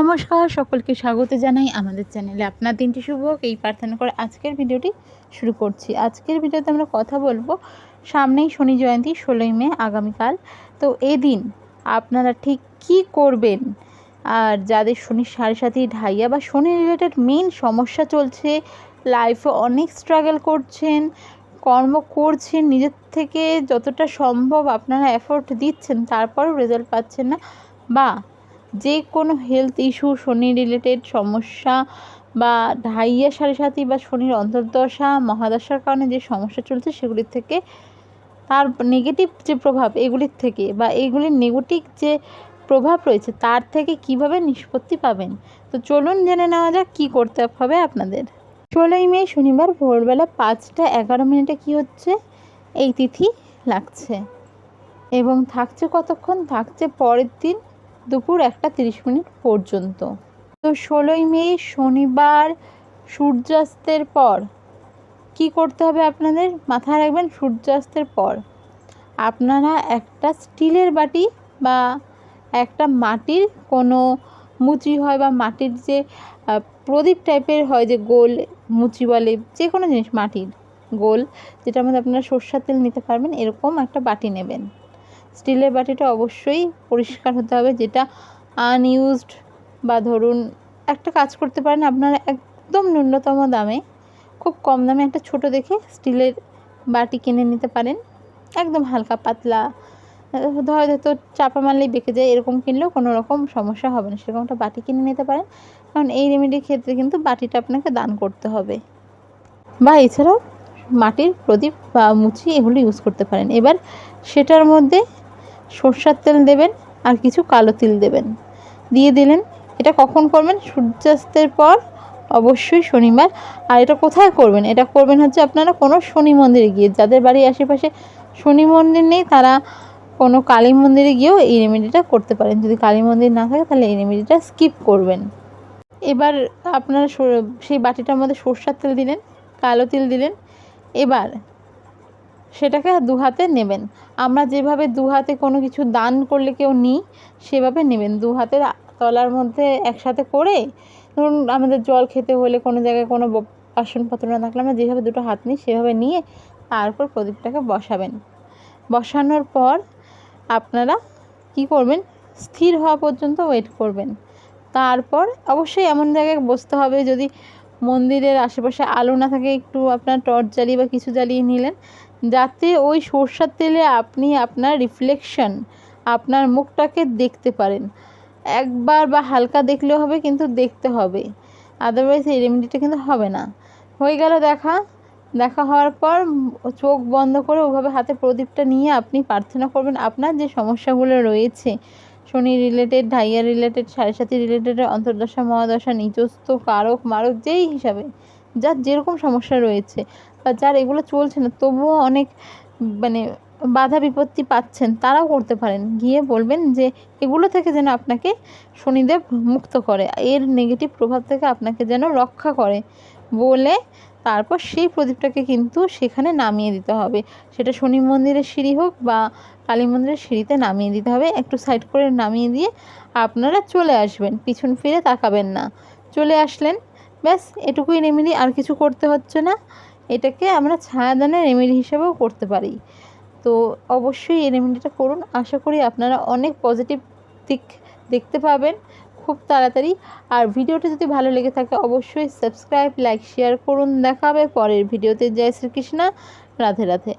নমস্কার, সকলকে স্বাগত জানাই আমাদের চ্যানেলে। আপনার দিনটি শুভ হোক এই প্রার্থনা করে আজকের ভিডিওটি শুরু করছি। আজকের ভিডিওতে আমরা কথা বলবো, সামনেই শনি জয়ন্তী 16ই মে আগামীকাল। তো এদিন আপনারা ঠিক কি করবেন, আর যাদের শনির সাড়ে সাথী ঢাইয়া বা শনি রিলেটেড মেন সমস্যা চলছে, লাইফে অনেক স্ট্রাগল করছেন, কর্ম করছেন, নিজের থেকে যতটা সম্ভব আপনারা এফোর্ট দিচ্ছেন, তারপরেও রেজাল্ট পাচ্ছেন না, বা যে কোনো হেলথ ইস্যু, শনি রিলেটেড সমস্যা বা ঢাইয়া সাড়ে সাথী বা শনির অন্তর্দশা মহাদশার কারণে যে সমস্যা চলছে সেগুলির থেকে, তার নেগেটিভ যে প্রভাব এগুলির থেকে বা এগুলির নেগেটিভ যে প্রভাব রয়েছে তার থেকে কিভাবে নিষ্পত্তি পাবেন। তো চলুন জেনে নেওয়া যাক কী করতে হবে আপনাদের। 16ই মে শনিবার ভোরবেলা 5টা 11 মিনিটে কী হচ্ছে, এই তিথি লাগছে এবং থাকছে কতক্ষণ, থাকছে পরের দিন দুপুর 1টা 30 মিনিট পর্যন্ত। তো 16ই মে শনিবার সূর্যাস্তের পর কি করতে হবে আপনাদের, মাথায় রাখবেন সূর্যাস্তের পর আপনারা একটা স্টিলের বাটি বা একটা মাটির কোনো মুচি হয় বা মাটির যে প্রদীপ টাইপের হয়, যে গোল মুচি বলে, যে কোনো জিনিস মাটির গোল, যেটার মধ্যে আপনারা সরষের তেল নিতে পারবেন, এরকম একটা বাটি নেবেন। স্টিলের বাটিটা অবশ্যই পরিষ্কার হতে হবে, যেটা আনইউজড, বা ধরুন একটা কাজ করতে পারেন আপনারা, একদম ন্যূনতম দামে, খুব কম দামে একটা ছোট দেখে স্টিলের বাটি কিনে নিতে পারেন, একদম হালকা পাতলা, হয়তো চাপা মারলেই বেঁকে যায়, এরকম কিনলেও কোনো রকম সমস্যা হবে না, সেরকম একটা বাটি কিনে নিতে পারেন। কারণ এই রেমেডির ক্ষেত্রে কিন্তু বাটিটা আপনাকে দান করতে হবে, বা এছাড়াও মাটির প্রদীপ বা মুচি এগুলো ইউজ করতে পারেন। এবার সেটার মধ্যে সরষের তেল দেবেন আর কিছু কালো তিল দেবেন, দিয়ে দিলেন। এটা কখন করবেন, সূর্যাস্তের পর, অবশ্যই শনিবার। আর এটা কোথায় করবেন, এটা করবেন হচ্ছে আপনারা কোনো শনি মন্দিরে গিয়ে, যাদের বাড়ির আশেপাশে শনি মন্দির নেই তারা কোনো কালী মন্দিরে গিয়েও এই রেমেডিটা করতে পারেন। যদি কালী মন্দির না থাকে তাহলে এই রেমেডিটা স্কিপ করবেন। এবার আপনারা সেই বাটিটার মধ্যে সরষের তেল দিলেন, কালো তিল দিলেন, এবার সেটাকে দু হাতে নেবেন। আমরা যেভাবে দু হাতে কোনো কিছু দান করলে কেউ নিই সেভাবে নেবেন, দু হাতের তলার মধ্যে একসাথে করে। ধরুন আমাদের জল খেতে হলে কোনো জায়গায় কোনো বাসনপত্র না থাকলে আমরা যেভাবে দুটো হাত নিই সেভাবে নিয়ে তারপর প্রদীপটাকে বসাবেন। বসানোর পর আপনারা কি করবেন, স্থির হওয়া পর্যন্ত ওয়েট করবেন। তারপর অবশ্যই এমন জায়গায় বসতে হবে, যদি মন্দিরের আশেপাশে আলো না থাকে একটু আপনার টর্চ জ্বালিয়ে বা কিছু জ্বালিয়ে নিলেন, যাতে ওই সরষের তেলে আপনি আপনার রিফ্লেকশন, আপনার মুখটাকে দেখতে পারেন। একবার বা হালকা দেখলেও হবে, কিন্তু দেখতে হবে, আদারওয়াইজ এই রেমেডিটা কিন্তু হবে না। হয়ে গেল দেখা হওয়ার পর চোখ বন্ধ করে ওভাবে হাতে প্রদীপটা নিয়ে আপনি প্রার্থনা করবেন আপনার যে সমস্যাগুলো রয়েছে, শনি রিলেটেড, ঢাইয়া রিলেটেড, সাড়ে সাথী রিলেটেড, অন্তর্দশা মহাদশা, নিচস্থ, কারক মারক, যেই হিসাবে যার যেরকম সমস্যা রয়েছে বা যার এগুলো চলছে না তবুও অনেক বাধা বিপত্তি পাচ্ছেন, তারাও করতে পারেন। গিয়ে বলবেন যে এগুলো থেকে যেন আপনাকে শনিদেব মুক্ত করে, এর নেগেটিভ প্রভাব থেকে আপনাকে যেন রক্ষা করে বলে তারপর সেই প্রদীপটাকে কিন্তু সেখানে নামিয়ে দিতে হবে। সেটা শনি মন্দিরের সিঁড়ি হোক বা কালী মন্দিরের সিঁড়িতে নামিয়ে দিতে হবে। একটু সাইড করে নামিয়ে দিয়ে আপনারা চলে আসবেন, পিছন ফিরে তাকাবেন না। চলে আসলেন, ব্যাস এটুকুই রেমেডি, আর কিছু করতে হচ্ছে না। এটাকে আমরা ছায়াদানের রেমেডি হিসেবেও করতে পারি। তো অবশ্যই এই রেমেডিটা করুন, আশা করি আপনারা অনেক পজিটিভ দিক দেখতে পাবেন খুব তাড়াতাড়ি। আর ভিডিওটা যদি ভালো লেগে থাকে অবশ্যই সাবস্ক্রাইব, লাইক, শেয়ার করুন। দেখা হবে পরের ভিডিওতে। জয় শ্রীকৃষ্ণ, রাধে রাধে।